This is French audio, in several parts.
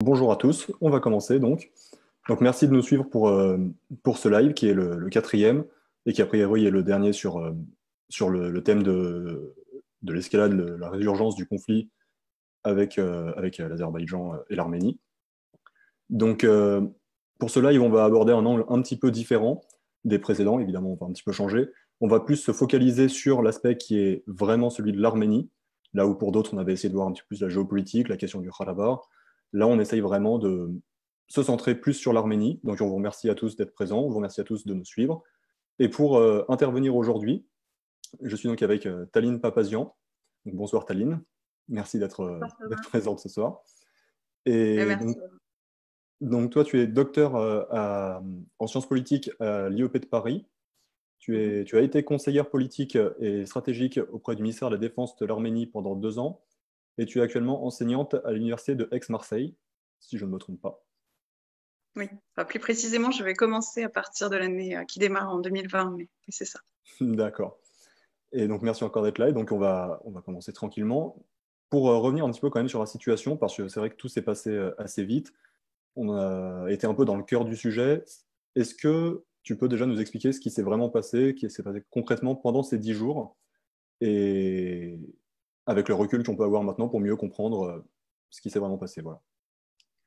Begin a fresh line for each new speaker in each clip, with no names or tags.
Bonjour à tous, on va commencer donc. Donc merci de nous suivre pour ce live qui est le quatrième et qui a priori est le dernier sur le thème de l'escalade, la résurgence du conflit avec l'Azerbaïdjan et l'Arménie. Donc pour ce live, on va aborder un angle un petit peu différent des précédents, évidemment on va un petit peu changer. On va plus se focaliser sur l'aspect qui est vraiment celui de l'Arménie, là où pour d'autres on avait essayé de voir un petit peu plus la géopolitique, la question du Karabakh. Là, on essaye vraiment de se centrer plus sur l'Arménie. Donc, on vous remercie à tous d'être présents, on vous remercie à tous de nous suivre. Et pour intervenir aujourd'hui, je suis donc avec Taline Papazian. Donc, bonsoir Taline, merci d'être présente ce soir. Et
Merci.
donc, toi, tu es docteur en sciences politiques à l'IEP de Paris. Tu as été conseillère politique et stratégique auprès du ministère de la Défense de l'Arménie pendant 2 ans. Et tu es actuellement enseignante à l'université de Aix-Marseille, si je ne me trompe pas.
Oui, enfin, plus précisément, je vais commencer à partir de l'année qui démarre en 2020, mais c'est ça.
D'accord. Et donc, merci encore d'être là. Et donc, on va commencer tranquillement. Pour revenir un petit peu quand même sur la situation, parce que c'est vrai que tout s'est passé assez vite. On a été un peu dans le cœur du sujet. Est-ce que tu peux déjà nous expliquer ce qui s'est vraiment passé, qui s'est passé concrètement pendant ces 10 jours, et avec le recul qu'on peut avoir maintenant pour mieux comprendre ce qui s'est vraiment passé, voilà.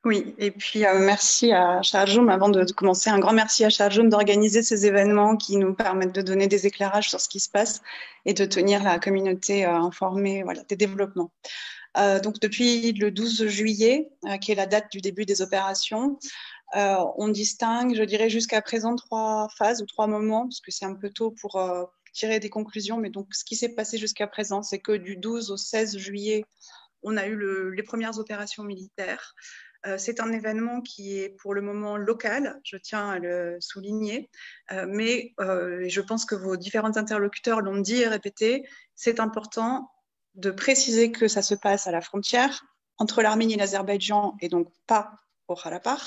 Oui, et puis merci à Charjoum, avant de commencer, un grand merci à Charjoum d'organiser ces événements qui nous permettent de donner des éclairages sur ce qui se passe et de tenir la communauté informée, voilà, des développements. Donc depuis le 12 juillet, qui est la date du début des opérations, on distingue, je dirais jusqu'à présent, 3 phases ou 3 moments, parce que c'est un peu tôt pour tirer des conclusions, mais donc ce qui s'est passé jusqu'à présent, c'est que du 12 au 16 juillet, on a eu les premières opérations militaires. C'est un événement qui est pour le moment local, je tiens à le souligner, mais je pense que vos différents interlocuteurs l'ont dit et répété, c'est important de préciser que ça se passe à la frontière entre l'Arménie et l'Azerbaïdjan, et donc pas au Karabakh,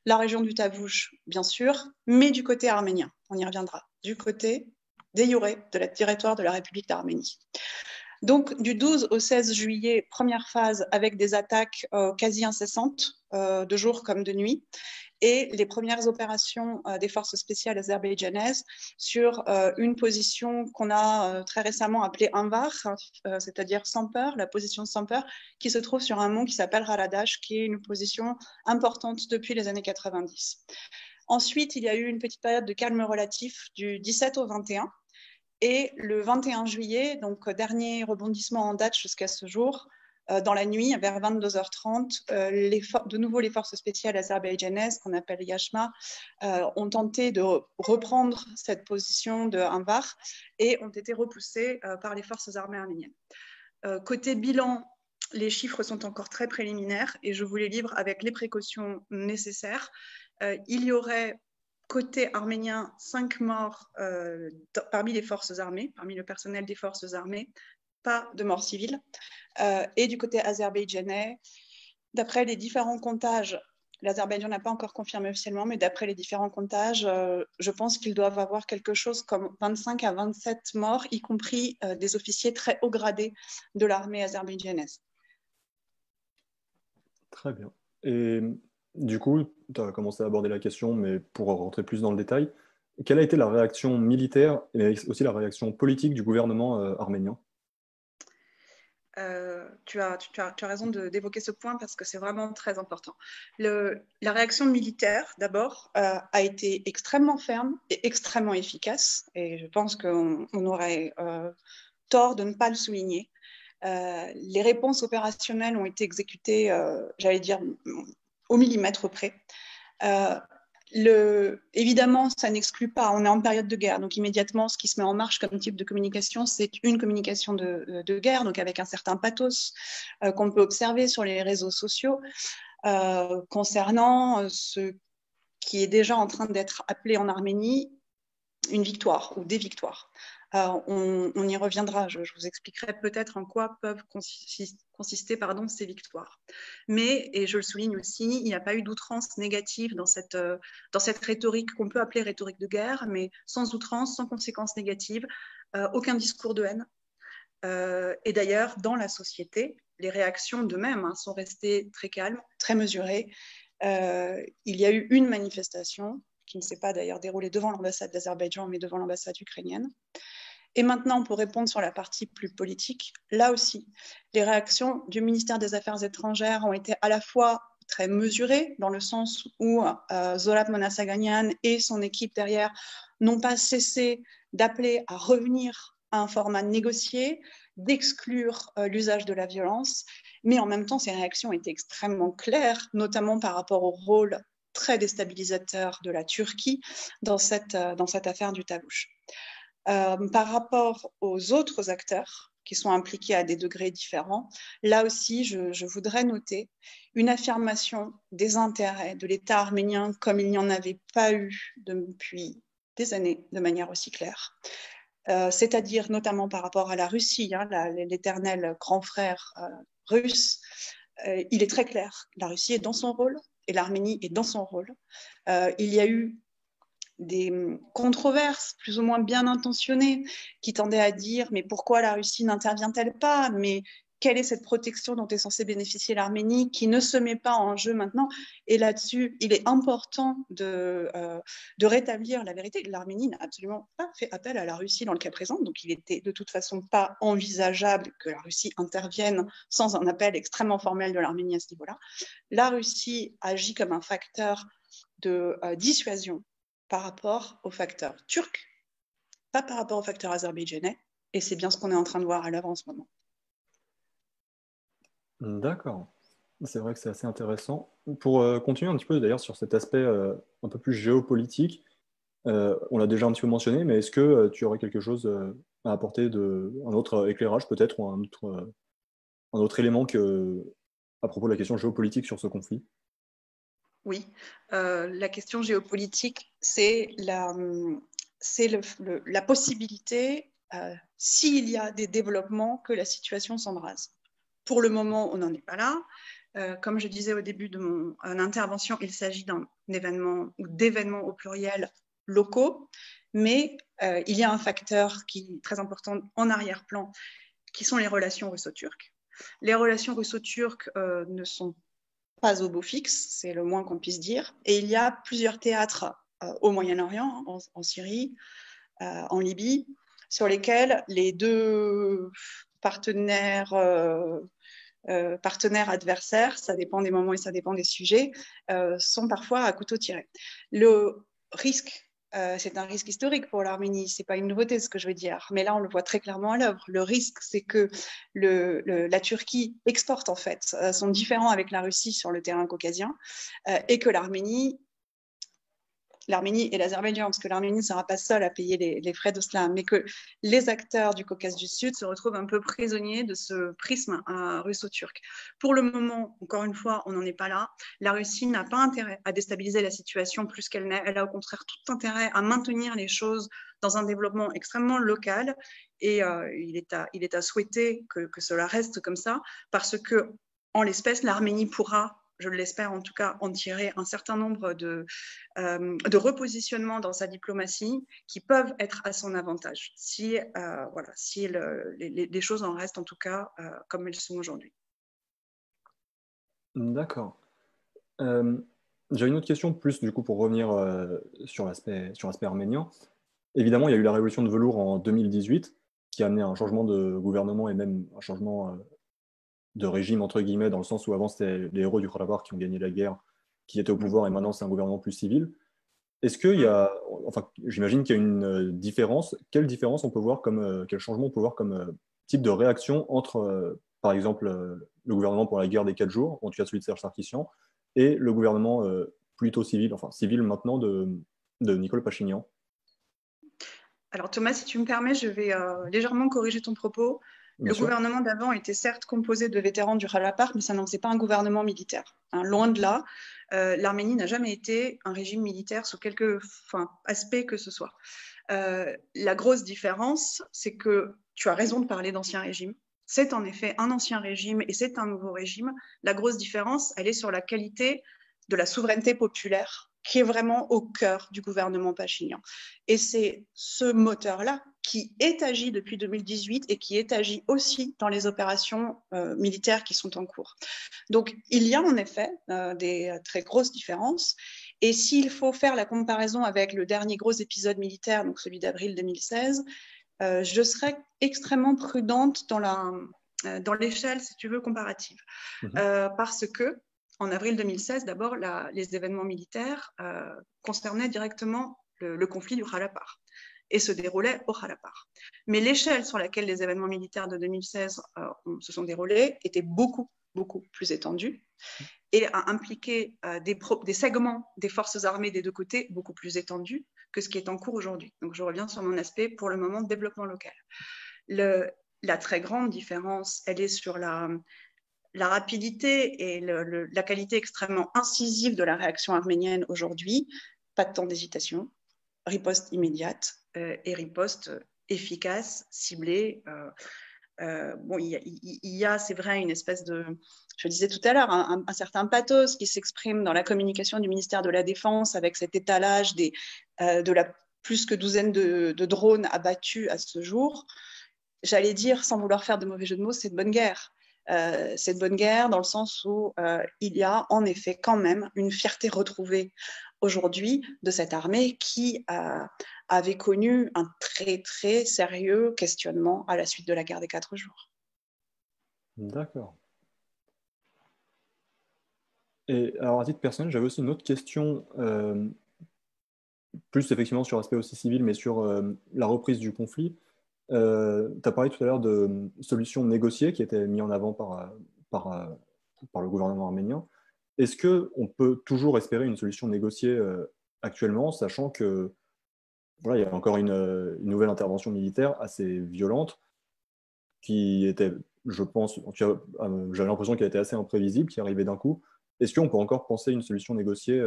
la région du Tavush, bien sûr, mais du côté arménien, on y reviendra, du côté de jure de la territoire de la République d'Arménie. Donc, du 12 au 16 juillet, première phase avec des attaques quasi incessantes, de jour comme de nuit, et les premières opérations des forces spéciales azerbaïdjanaises sur une position qu'on a très récemment appelée Anvar, c'est-à-dire sans peur, la position sans peur, qui se trouve sur un mont qui s'appelle Haradash, qui est une position importante depuis les années 90. Ensuite, il y a eu une petite période de calme relatif du 17 au 21. Et le 21 juillet, donc dernier rebondissement en date jusqu'à ce jour, dans la nuit, vers 22h30, de nouveau les forces spéciales azerbaïdjanaises, qu'on appelle Yashma, ont tenté de reprendre cette position de Anvar et ont été repoussées par les forces armées arméniennes. Côté bilan, les chiffres sont encore très préliminaires et je vous les livre avec les précautions nécessaires. Il y aurait côté arménien 5 morts parmi les forces armées, parmi le personnel des forces armées, pas de morts civiles. Et du côté azerbaïdjanais, d'après les différents comptages, l'Azerbaïdjan n'a pas encore confirmé officiellement, mais d'après les différents comptages, je pense qu'ils doivent avoir quelque chose comme 25 à 27 morts, y compris des officiers très haut gradés de l'armée azerbaïdjanaise.
Très bien. Et du coup, tu as commencé à aborder la question, mais pour rentrer plus dans le détail, quelle a été la réaction militaire et aussi la réaction politique du gouvernement arménien?
Tu as raison d'évoquer ce point parce que c'est vraiment très important. La réaction militaire, d'abord, a été extrêmement ferme et extrêmement efficace. Et je pense qu'on aurait tort de ne pas le souligner. Les réponses opérationnelles ont été exécutées, j'allais dire, au millimètre près. Évidemment, ça n'exclut pas, on est en période de guerre, donc immédiatement, ce qui se met en marche comme type de communication, c'est une communication de guerre, donc avec un certain pathos qu'on peut observer sur les réseaux sociaux concernant ce qui est déjà en train d'être appelé en Arménie une victoire ou des victoires. On y reviendra, je vous expliquerai peut-être en quoi peuvent consister ces victoires. Mais, et je le souligne aussi, il n'y a pas eu d'outrance négative dans cette rhétorique qu'on peut appeler rhétorique de guerre, mais sans outrance, sans conséquences négatives, aucun discours de haine. Et d'ailleurs, dans la société, les réactions d'eux-mêmes sont restées très calmes, très mesurées. Il y a eu une manifestation qui ne s'est pas d'ailleurs déroulée devant l'ambassade d'Azerbaïdjan, mais devant l'ambassade ukrainienne. Et maintenant, pour répondre sur la partie plus politique, là aussi, les réactions du ministère des Affaires étrangères ont été à la fois très mesurées, dans le sens où Zolat Monasaganian et son équipe derrière n'ont pas cessé d'appeler à revenir à un format négocié, d'exclure l'usage de la violence, mais en même temps, ces réactions étaient extrêmement claires, notamment par rapport au rôle très déstabilisateur de la Turquie dans cette affaire du Talouch. Par rapport aux autres acteurs qui sont impliqués à des degrés différents, là aussi, je voudrais noter une affirmation des intérêts de l'État arménien comme il n'y en avait pas eu depuis des années de manière aussi claire. C'est-à-dire notamment par rapport à la Russie, l'éternel grand frère russe. Il est très clair, la Russie est dans son rôle et l'Arménie est dans son rôle. Il y a eu des controverses plus ou moins bien intentionnées qui tendaient à dire mais pourquoi la Russie n'intervient-elle pas, mais quelle est cette protection dont est censée bénéficier l'Arménie qui ne se met pas en jeu maintenant. Et là-dessus, il est important de rétablir la vérité. L'Arménie n'a absolument pas fait appel à la Russie dans le cas présent, donc il était de toute façon pas envisageable que la Russie intervienne sans un appel extrêmement formel de l'Arménie à ce niveau-là. La Russie agit comme un facteur de dissuasion par rapport aux facteurs turcs, pas par rapport aux facteurs azerbaïdjanais, et c'est bien ce qu'on est en train de voir à l'œuvre en ce moment.
D'accord. C'est vrai que c'est assez intéressant. Pour continuer un petit peu d'ailleurs sur cet aspect un peu plus géopolitique, on l'a déjà un petit peu mentionné, mais est-ce que tu aurais quelque chose à apporter, un autre éclairage peut-être, ou un autre élément à propos de la question géopolitique sur ce conflit?
Oui, la question géopolitique, c'est la possibilité, s'il y a des développements, que la situation s'embrase. Pour le moment, on n'en est pas là. Comme je disais au début de mon intervention, il s'agit d'un événement ou d'événements au pluriel locaux, mais il y a un facteur qui est très important en arrière-plan, qui sont les relations russo-turques. Les relations russo-turques ne sont pas au beau fixe, c'est le moins qu'on puisse dire. Et il y a plusieurs théâtres au Moyen-Orient, en Syrie, en Libye, sur lesquels les deux partenaires adversaires, ça dépend des moments et ça dépend des sujets, sont parfois à couteau tiré. Le risque, c'est un risque historique pour l'Arménie, c'est pas une nouveauté ce que je veux dire, mais là on le voit très clairement à l'œuvre. Le risque, c'est que la Turquie exporte en fait son différend avec la Russie sur le terrain caucasien et que l'Arménie et l'Azerbaïdjan, parce que l'Arménie ne sera pas seule à payer les frais de cela, mais que les acteurs du Caucase du Sud se retrouvent un peu prisonniers de ce prisme russo-turc. Pour le moment, encore une fois, on n'en est pas là. La Russie n'a pas intérêt à déstabiliser la situation plus qu'elle n'est. Elle a au contraire tout intérêt à maintenir les choses dans un développement extrêmement local. Et il est à souhaiter que cela reste comme ça, parce que, en l'espèce, l'Arménie pourra, je l'espère en tout cas, en tirer un certain nombre de repositionnements dans sa diplomatie qui peuvent être à son avantage, si les choses en restent en tout cas comme elles sont aujourd'hui.
D'accord. J'ai une autre question, plus du coup pour revenir sur l'aspect arménien. Évidemment, il y a eu la révolution de velours en 2018, qui a amené un changement de gouvernement et même un changement de régime, entre guillemets, dans le sens où avant, c'était les héros du Karabakh qui ont gagné la guerre, qui étaient au pouvoir, et maintenant, c'est un gouvernement plus civil. Est-ce qu'il y a, enfin, j'imagine qu'il y a une différence. Quelle différence on peut voir quel changement on peut voir comme type de réaction entre, par exemple, le gouvernement pour la guerre des 4 jours, en tout cas celui de Serge Sarkissian, et le gouvernement plutôt civil, enfin civil maintenant de Nicole Pachinian?
Alors Thomas, si tu me permets, je vais légèrement corriger ton propos.
Bien
Le
sûr.
gouvernement d'avant était certes composé de vétérans du Karabakh, mais ça n'en faisait pas un gouvernement militaire. Loin de là, l'Arménie n'a jamais été un régime militaire sous quelque aspect que ce soit. La grosse différence, c'est que tu as raison de parler d'ancien régime. C'est en effet un ancien régime et c'est un nouveau régime. La grosse différence, elle est sur la qualité de la souveraineté populaire qui est vraiment au cœur du gouvernement Pachinian. Et c'est ce moteur-là qui est agi depuis 2018 et qui est agi aussi dans les opérations militaires qui sont en cours. Donc, il y a en effet des très grosses différences. Et s'il faut faire la comparaison avec le dernier gros épisode militaire, donc celui d'avril 2016, je serais extrêmement prudente dans l'échelle, si tu veux, comparative. Parce que en avril 2016, d'abord, les événements militaires concernaient directement le conflit du Khalapar et se déroulaient au Khalapar. Mais l'échelle sur laquelle les événements militaires de 2016 se sont déroulés était beaucoup plus étendue et a impliqué des segments des forces armées des deux côtés beaucoup plus étendus que ce qui est en cours aujourd'hui. Donc, je reviens sur mon aspect, pour le moment, de développement local. La très grande différence, elle est sur la rapidité et la qualité extrêmement incisive de la réaction arménienne aujourd'hui. Pas de temps d'hésitation, riposte immédiate et riposte efficace, ciblée. Bon, il y a, c'est vrai, une espèce de, je disais tout à l'heure, un certain pathos qui s'exprime dans la communication du ministère de la Défense avec cet étalage de la plus que douzaine de drones abattus à ce jour. J'allais dire, sans vouloir faire de mauvais jeu de mots, c'est de bonne guerre. C'est de bonne guerre dans le sens où il y a en effet quand même une fierté retrouvée aujourd'hui de cette armée qui avait connu un très très sérieux questionnement à la suite de la guerre des 4 jours.
D'accord. Et alors à titre personnel, j'avais aussi une autre question, plus effectivement sur l'aspect aussi civil, mais sur la reprise du conflit. Tu as parlé tout à l'heure de solutions négociées qui étaient mises en avant par le gouvernement arménien. Est-ce qu'on peut toujours espérer une solution négociée actuellement, sachant que voilà, il y a encore une nouvelle intervention militaire assez violente qui était, je pense, j'avais l'impression qu'elle était assez imprévisible, qui arrivait d'un coup. Est-ce qu'on peut encore penser une solution négociée,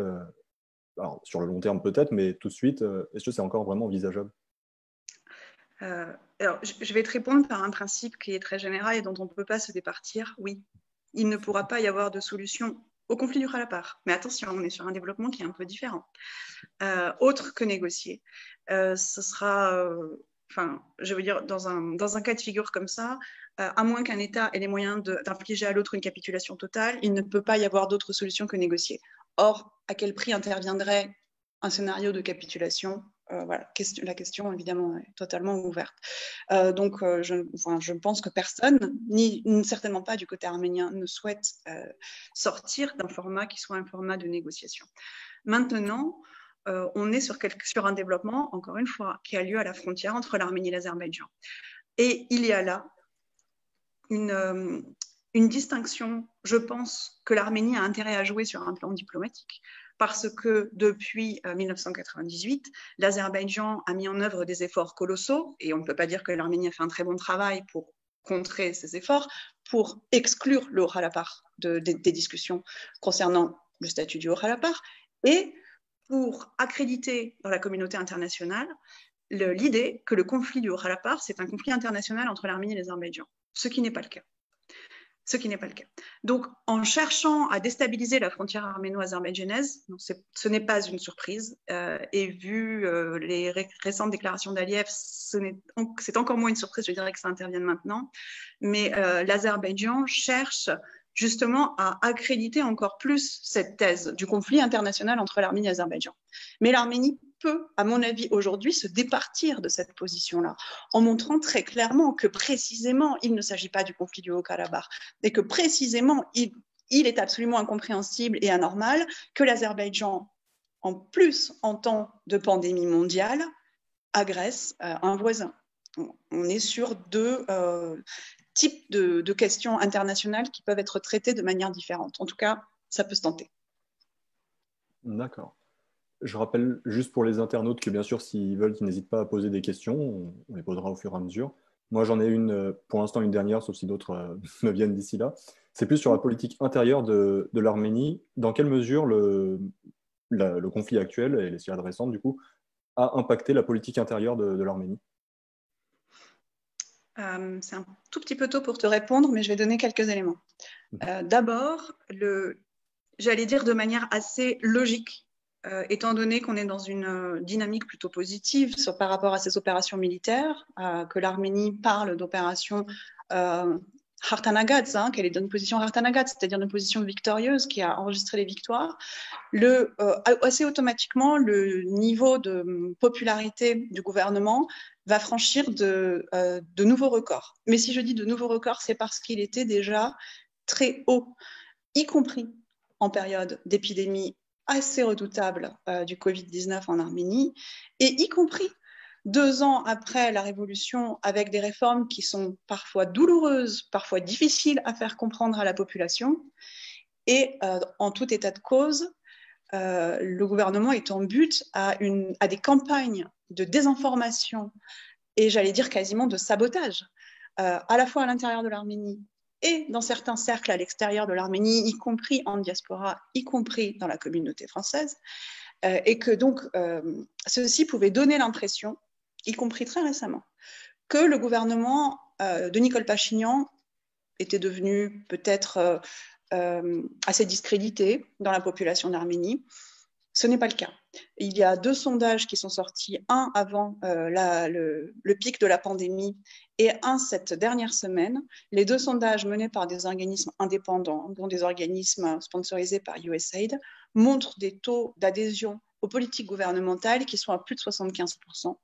alors, sur le long terme peut-être, mais tout de suite, est-ce que c'est encore vraiment envisageable?
Alors, je vais te répondre par un principe qui est très général et dont on ne peut pas se départir. Oui, il ne pourra pas y avoir de solution au conflit du Khalapar. Mais attention, on est sur un développement qui est un peu différent. Autre que négocier. Ce sera, je veux dire, dans un cas de figure comme ça, à moins qu'un État ait les moyens d'infliger à l'autre une capitulation totale, il ne peut pas y avoir d'autre solution que négocier. Or, à quel prix interviendrait un scénario de capitulation? Voilà, la question évidemment est totalement ouverte. Donc, je pense que personne, certainement pas du côté arménien, ne souhaite sortir d'un format qui soit un format de négociation. Maintenant, on est sur un développement, encore une fois, qui a lieu à la frontière entre l'Arménie et l'Azerbaïdjan. Et il y a là une distinction, je pense, que l'Arménie a intérêt à jouer sur un plan diplomatique, parce que depuis 1998, l'Azerbaïdjan a mis en œuvre des efforts colossaux, et on ne peut pas dire que l'Arménie a fait un très bon travail pour contrer ces efforts, pour exclure le Haut-Khalapar des discussions concernant le statut du Haut-Khalapar, et pour accréditer dans la communauté internationale l'idée que le conflit du Haut-Khalapar, c'est un conflit international entre l'Arménie et l'Azerbaïdjan, ce qui n'est pas le cas. Donc, en cherchant à déstabiliser la frontière arméno-azerbaïdjanaise, ce n'est pas une surprise, et vu les récentes déclarations d'Aliyev, c'est encore moins une surprise, je dirais que ça intervienne maintenant, mais l'Azerbaïdjan cherche justement à accréditer encore plus cette thèse du conflit international entre l'Arménie et l'Azerbaïdjan. Mais l'Arménie peut, à mon avis, aujourd'hui, se départir de cette position-là, en montrant très clairement que précisément, il ne s'agit pas du conflit du Haut-Karabakh, et que précisément, il est absolument incompréhensible et anormal que l'Azerbaïdjan, en plus en temps de pandémie mondiale, agresse un voisin. On est sur deux types de questions internationales qui peuvent être traitées de manière différente. En tout cas, ça peut se tenter.
D'accord. Je rappelle juste pour les internautes que bien sûr, s'ils veulent, qu'ils n'hésitent pas à poser des questions, on les posera au fur et à mesure. Moi, j'en ai une, pour l'instant, une dernière, sauf si d'autres me viennent d'ici là. C'est plus sur la politique intérieure de l'Arménie. Dans quelle mesure le conflit actuel et les tirades récentes, du coup, a impacté la politique intérieure de l'Arménie?
C'est un tout petit peu tôt pour te répondre, mais je vais donner quelques éléments. D'abord, j'allais dire de manière assez logique, étant donné qu'on est dans une dynamique plutôt positive par rapport à ces opérations militaires, que l'Arménie parle d'opérations Hartanagadz, qu'elle est dans une position Hartanagadz, c'est-à-dire une position victorieuse qui a enregistré les victoires, assez automatiquement, le niveau de popularité du gouvernement va franchir de nouveaux records. Mais si je dis de nouveaux records, c'est parce qu'il était déjà très haut, y compris en période d'épidémie assez redoutable du Covid-19 en Arménie, et y compris 2 ans après la révolution, avec des réformes qui sont parfois douloureuses, parfois difficiles à faire comprendre à la population. Et en tout état de cause, le gouvernement est en but à des campagnes de désinformation et j'allais dire quasiment de sabotage, à la fois à l'intérieur de l'Arménie et dans certains cercles à l'extérieur de l'Arménie, y compris en diaspora, y compris dans la communauté française, et que donc ceci pouvait donner l'impression, y compris très récemment, que le gouvernement de Nicole Pachinian était devenu peut-être assez discrédité dans la population d'Arménie. Ce n'est pas le cas. Il y a 2 sondages qui sont sortis, un avant le pic de la pandémie et un cette dernière semaine. Les 2 sondages menés par des organismes indépendants, dont des organismes sponsorisés par USAID, montrent des taux d'adhésion aux politiques gouvernementales qui sont à plus de 75%.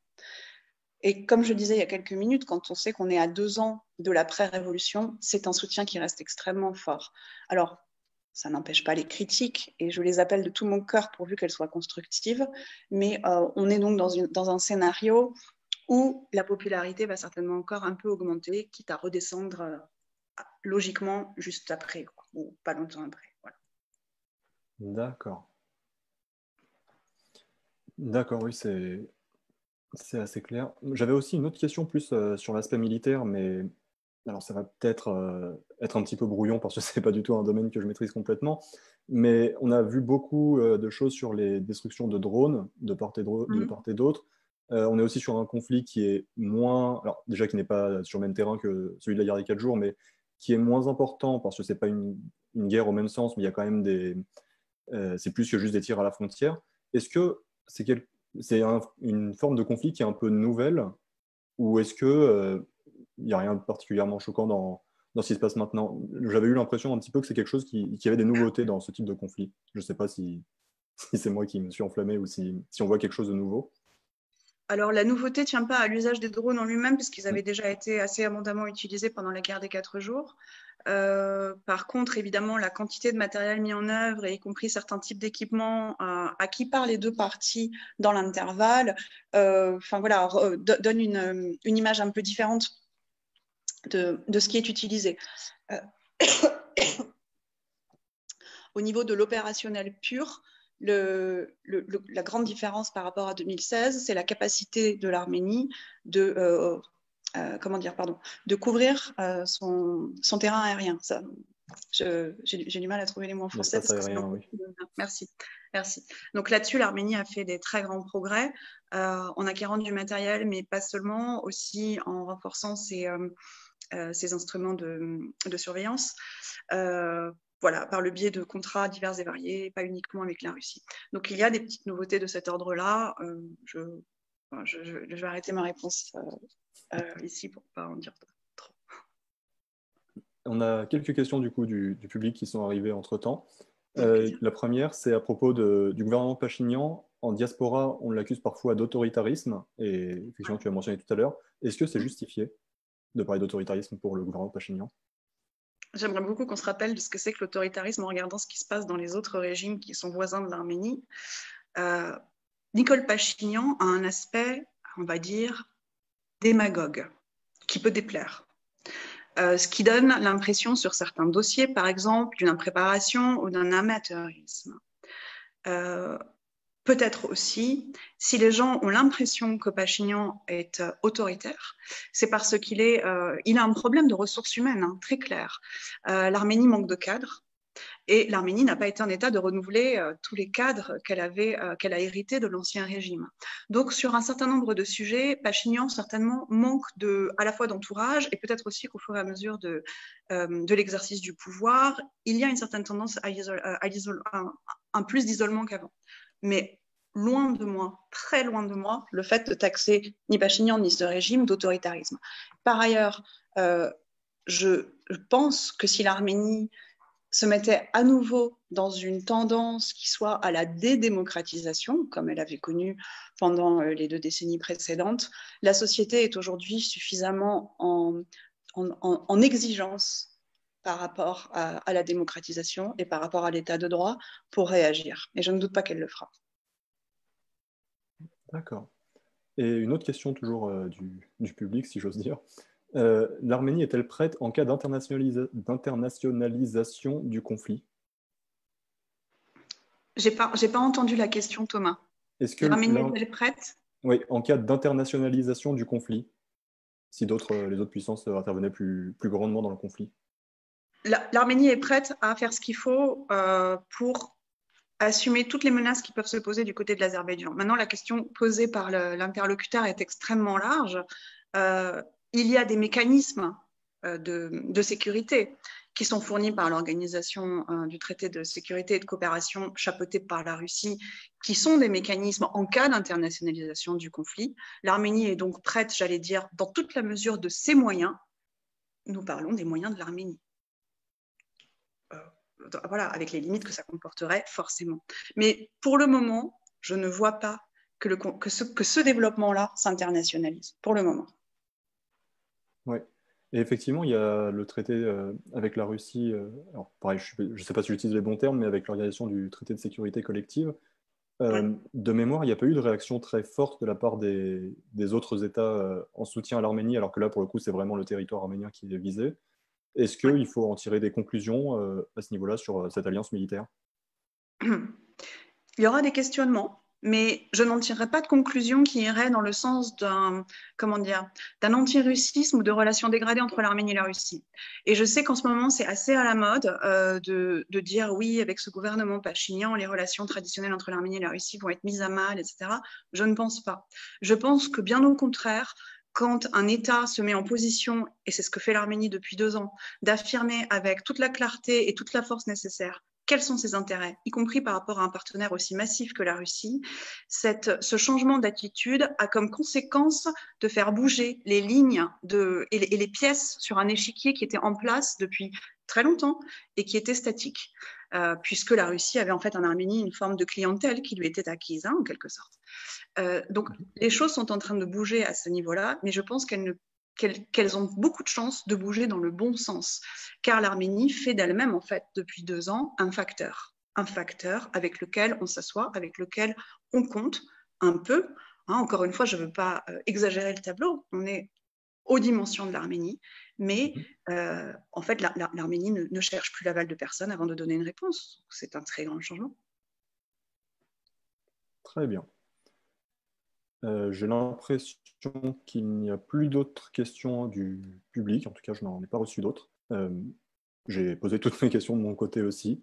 Et comme je disais il y a quelques minutes, quand on sait qu'on est à 2 ans de l'après-révolution, c'est un soutien qui reste extrêmement fort. Alors, ça n'empêche pas les critiques, et je les appelle de tout mon cœur pourvu qu'elles soient constructives, mais on est donc dans un scénario où la popularité va certainement encore un peu augmenter, quitte à redescendre logiquement juste après, ou pas longtemps après. Voilà.
D'accord. D'accord, oui, c'est assez clair. J'avais aussi une autre question plus sur l'aspect militaire, mais alors ça va peut-être être un petit peu brouillon parce que c'est pas du tout un domaine que je maîtrise complètement. Mais on a vu beaucoup de choses sur les destructions de drones de part et d'autre. On est aussi sur un conflit qui est moins, alors déjà qui n'est pas sur le même terrain que celui de la guerre des 4 jours, mais qui est moins important parce que c'est pas une guerre au même sens, mais il y a quand même c'est plus que juste des tirs à la frontière. Est-ce que c'est une forme de conflit qui est un peu nouvelle, ou est-ce que il n'y a rien de particulièrement choquant dans ce qui se passe maintenant? J'avais eu l'impression un petit peu que c'est quelque chose qui avait des nouveautés dans ce type de conflit. Je ne sais pas si c'est moi qui me suis enflammé ou si on voit quelque chose de nouveau.
Alors, la nouveauté ne tient pas à l'usage des drones en lui-même, puisqu'ils avaient déjà été assez abondamment utilisés pendant la guerre des 4 jours. Par contre, évidemment, la quantité de matériel mis en œuvre, et y compris certains types d'équipements acquis par les 2 parties dans l'intervalle, voilà, donne une image un peu différente de ce qui est utilisé. Au niveau de l'opérationnel pur, la grande différence par rapport à 2016, c'est la capacité de l'Arménie de couvrir son terrain aérien. J'ai du mal à trouver les mots en français.
L'espace aérien, oui.
Merci. Donc là-dessus, l'Arménie a fait des très grands progrès en acquérant du matériel, mais pas seulement, aussi en renforçant ses instruments de surveillance. Voilà, par le biais de contrats divers et variés, pas uniquement avec la Russie. Donc il y a des petites nouveautés de cet ordre-là. Je vais arrêter ma réponse ici pour ne pas en dire trop.
On a quelques questions du coup du public qui sont arrivées entre-temps. La première, c'est à propos du gouvernement Pachinian. En diaspora, on l'accuse parfois d'autoritarisme, et effectivement, tu as mentionné tout à l'heure. Est-ce que c'est justifié de parler d'autoritarisme pour le gouvernement Pachinian?
J'aimerais beaucoup qu'on se rappelle de ce que c'est que l'autoritarisme en regardant ce qui se passe dans les autres régimes qui sont voisins de l'Arménie. Nicole Pachinian a un aspect, on va dire, démagogue, qui peut déplaire. Ce qui donne l'impression sur certains dossiers, par exemple, d'une impréparation ou d'un amateurisme. Peut-être aussi, si les gens ont l'impression que Pachinian est autoritaire, c'est parce qu'il a un problème de ressources humaines, très clair. L'Arménie manque de cadres, et l'Arménie n'a pas été en état de renouveler tous les cadres qu'elle a hérités de l'ancien régime. Donc, sur un certain nombre de sujets, Pachinian certainement manque à la fois d'entourage et peut-être aussi qu'au fur et à mesure de l'exercice du pouvoir, il y a une certaine tendance à un plus d'isolement qu'avant. mais loin de moi, très loin de moi, le fait de taxer ni Pachinian ni ce régime d'autoritarisme. Par ailleurs, je pense que si l'Arménie se mettait à nouveau dans une tendance qui soit à la dédémocratisation, comme elle avait connu pendant les 2 décennies précédentes, la société est aujourd'hui suffisamment en exigence par rapport à la démocratisation et par rapport à l'état de droit pour réagir. Et je ne doute pas qu'elle le fera.
D'accord. Et une autre question toujours du public, si j'ose dire. L'Arménie est-elle prête en cas d'internationalisation du conflit?
J'ai pas entendu la question, Thomas.
Est-ce que
L'Arménie est-elle prête?
Oui, en cas d'internationalisation du conflit, si les autres puissances intervenaient plus grandement dans le conflit.
L'Arménie est prête à faire ce qu'il faut pour assumer toutes les menaces qui peuvent se poser du côté de l'Azerbaïdjan. Maintenant, la question posée par l'interlocuteur est extrêmement large. Il y a des mécanismes de sécurité qui sont fournis par l'organisation du traité de sécurité et de coopération chapeauté par la Russie, qui sont des mécanismes en cas d'internationalisation du conflit. L'Arménie est donc prête, j'allais dire, dans toute la mesure de ses moyens. Nous parlons des moyens de l'Arménie. Voilà, avec les limites que ça comporterait forcément. Mais pour le moment, je ne vois pas que ce développement-là s'internationalise, pour le moment.
Oui, et effectivement, il y a le traité avec la Russie, alors pareil, je ne sais pas si j'utilise les bons termes, mais avec l'organisation du traité de sécurité collective.
Ouais.
De mémoire, il n'y a pas eu de réaction très forte de la part des autres États en soutien à l'Arménie, alors que là, pour le coup, c'est vraiment le territoire arménien qui est visé. Est-ce qu'il faut en tirer des conclusions à ce niveau-là sur cette alliance militaire?
Il y aura des questionnements, mais je n'en tirerai pas de conclusion qui irait dans le sens d'un anti-russisme ou de relations dégradées entre l'Arménie et la Russie. Et je sais qu'en ce moment, c'est assez à la mode de dire oui, avec ce gouvernement Pachinian, les relations traditionnelles entre l'Arménie et la Russie vont être mises à mal, etc. Je ne pense pas. Je pense que bien au contraire, quand un État se met en position, et c'est ce que fait l'Arménie depuis 2 ans, d'affirmer avec toute la clarté et toute la force nécessaire quels sont ses intérêts, y compris par rapport à un partenaire aussi massif que la Russie, ce changement d'attitude a comme conséquence de faire bouger les lignes et les pièces sur un échiquier qui était en place depuis très longtemps et qui était statique, puisque la Russie avait en fait en Arménie une forme de clientèle qui lui était acquise, en quelque sorte. Donc les choses sont en train de bouger à ce niveau-là, mais je pense qu'elles ont beaucoup de chances de bouger dans le bon sens, car l'Arménie fait d'elle-même, en fait, depuis 2 ans, un facteur avec lequel on s'assoit, avec lequel on compte un peu. Encore une fois, je ne veux pas exagérer le tableau, on est aux dimensions de l'Arménie, mais en fait, l'Arménie ne cherche plus l'aval de personne avant de donner une réponse. C'est un très grand changement.
Très bien. J'ai l'impression qu'il n'y a plus d'autres questions du public. En tout cas, je n'en ai pas reçu d'autres. J'ai posé toutes mes questions de mon côté aussi.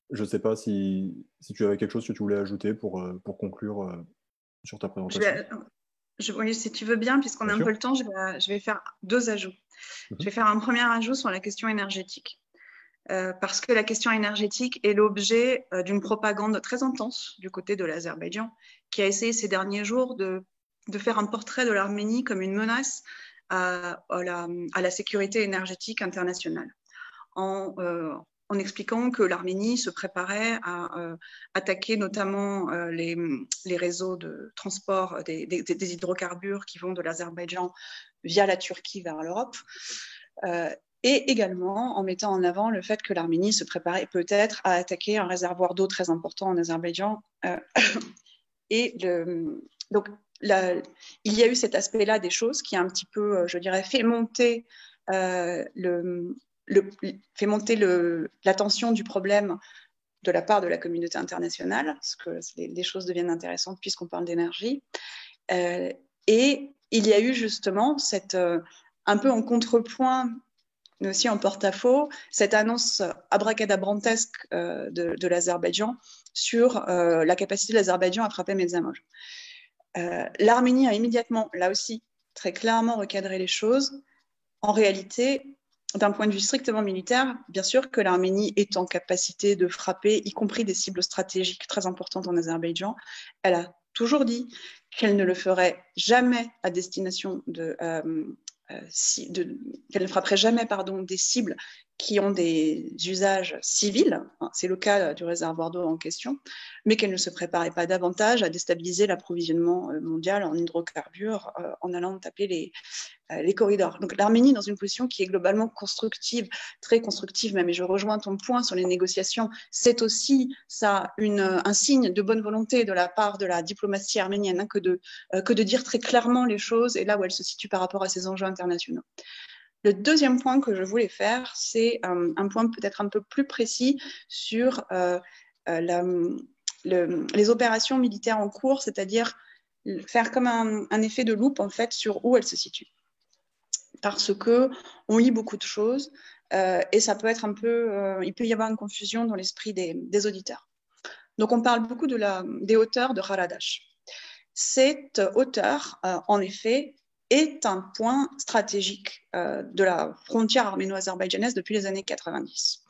Je ne sais pas si tu avais quelque chose que tu voulais ajouter pour conclure sur ta présentation.
Oui, si tu veux bien, puisqu'on a un peu le temps, je vais faire 2 ajouts. Je vais faire un premier ajout sur la question énergétique. Parce que la question énergétique est l'objet d'une propagande très intense du côté de l'Azerbaïdjan, qui a essayé ces derniers jours de faire un portrait de l'Arménie comme une menace à la sécurité énergétique internationale, en expliquant que l'Arménie se préparait à attaquer notamment les réseaux de transport des hydrocarbures qui vont de l'Azerbaïdjan via la Turquie vers l'Europe. Et également en mettant en avant le fait que l'Arménie se préparait peut-être à attaquer un réservoir d'eau très important en Azerbaïdjan. Donc, il y a eu cet aspect-là des choses qui a un petit peu, je dirais, fait monter l'attention du problème de la part de la communauté internationale, parce que les choses deviennent intéressantes puisqu'on parle d'énergie. Et il y a eu justement un peu en contrepoint, mais aussi en porte-à-faux, cette annonce abracadabrantesque de l'Azerbaïdjan sur la capacité de l'Azerbaïdjan à frapper Metsamoj. L'Arménie a immédiatement, là aussi, très clairement recadré les choses. En réalité, d'un point de vue strictement militaire, bien sûr que l'Arménie est en capacité de frapper, y compris des cibles stratégiques très importantes en Azerbaïdjan. Elle a toujours dit qu'elle ne le ferait jamais à destination qu'elle ne frapperait jamais des cibles qui ont des usages civils, c'est le cas du réservoir d'eau en question, mais qu'elle ne se préparait pas davantage à déstabiliser l'approvisionnement mondial en hydrocarbures en allant taper les corridors. Donc l'Arménie dans une position qui est globalement constructive, très constructive même, et je rejoins ton point sur les négociations, c'est aussi ça un signe de bonne volonté de la part de la diplomatie arménienne, hein, que de dire très clairement les choses et là où elle se situe par rapport à ses enjeux internationaux. Le deuxième point que je voulais faire, c'est un point peut-être un peu plus précis sur les opérations militaires en cours, c'est-à-dire faire comme un effet de loupe en fait sur où elles se situent. Parce que on lit beaucoup de choses et ça peut être il peut y avoir une confusion dans l'esprit des auditeurs. Donc on parle beaucoup des hauteurs de Haradash. Cette hauteur, en effet, est un point stratégique de la frontière arméno-azerbaïdjanaise depuis les années 90.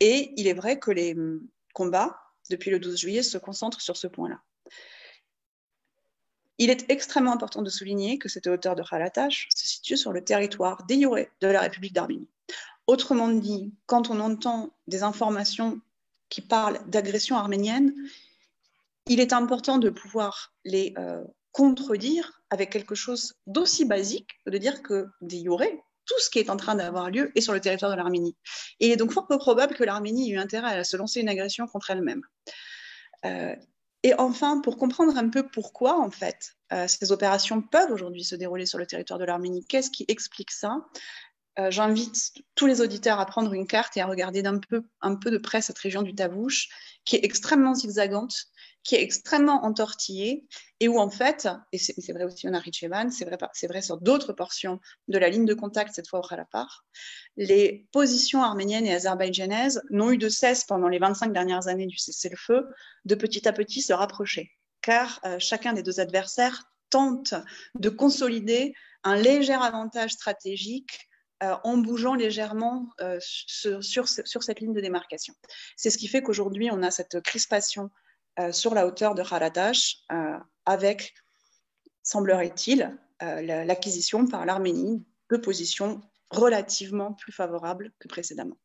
Et il est vrai que les combats, depuis le 12 juillet, se concentrent sur ce point-là. Il est extrêmement important de souligner que cette hauteur de Haradash se situe sur le territoire de jure de la République d'Arménie. Autrement dit, quand on entend des informations qui parlent d'agression arménienne, il est important de pouvoir les contredire avec quelque chose d'aussi basique, de dire que de jure, tout ce qui est en train d'avoir lieu est sur le territoire de l'Arménie. Et il est donc fort peu probable que l'Arménie ait eu intérêt à se lancer une agression contre elle-même. Et enfin, pour comprendre un peu pourquoi, en fait, ces opérations peuvent aujourd'hui se dérouler sur le territoire de l'Arménie, qu'est-ce qui explique ça? J'invite tous les auditeurs à prendre une carte et à regarder un peu de près cette région du Tavush, qui est extrêmement zigzagante, qui est extrêmement entortillée, et où en fait, et c'est vrai aussi au Nakhitchevan, c'est vrai sur d'autres portions de la ligne de contact, cette fois au Khalapar, les positions arméniennes et azerbaïdjanaises n'ont eu de cesse pendant les 25 dernières années du cessez-le-feu de petit à petit se rapprocher, car chacun des deux adversaires tente de consolider un léger avantage stratégique en bougeant légèrement sur cette ligne de démarcation. C'est ce qui fait qu'aujourd'hui, on a cette crispation sur la hauteur de Haradash avec, semblerait-il, l'acquisition par l'Arménie de positions relativement plus favorables que précédemment.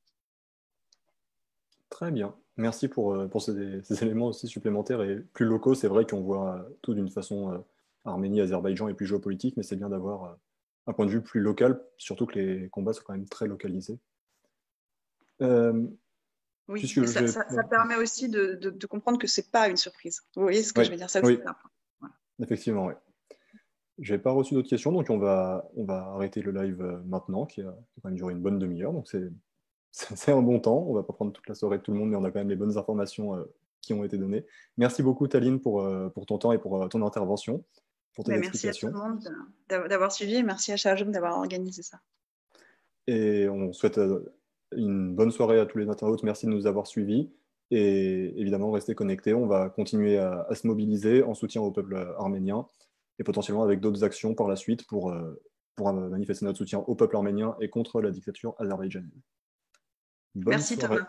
Très bien. Merci pour ces éléments aussi supplémentaires et plus locaux. C'est vrai qu'on voit tout d'une façon Arménie, Azerbaïdjan et plus géopolitique, mais c'est bien d'avoir un point de vue plus local, surtout que les combats sont quand même très localisés.
Oui, ça permet aussi de comprendre que ce n'est pas une surprise. Vous voyez ce que je veux dire? Ça aussi,
oui. Voilà. Effectivement, oui. Je n'ai pas reçu d'autres questions, donc on va arrêter le live maintenant, qui a quand même duré une bonne demi-heure, donc c'est un bon temps. On ne va pas prendre toute la soirée de tout le monde, mais on a quand même les bonnes informations qui ont été données. Merci beaucoup, Taline, pour ton temps et pour ton intervention, pour tes explications.
Merci à tout le monde d'avoir suivi et merci à Charles d'avoir organisé ça.
Et on souhaite une bonne soirée à tous les internautes. Merci de nous avoir suivis. Et évidemment, restez connectés. On va continuer à se mobiliser en soutien au peuple arménien et potentiellement avec d'autres actions par la suite pour manifester notre soutien au peuple arménien et contre la dictature azerbaïdjanaise.
Merci Thomas.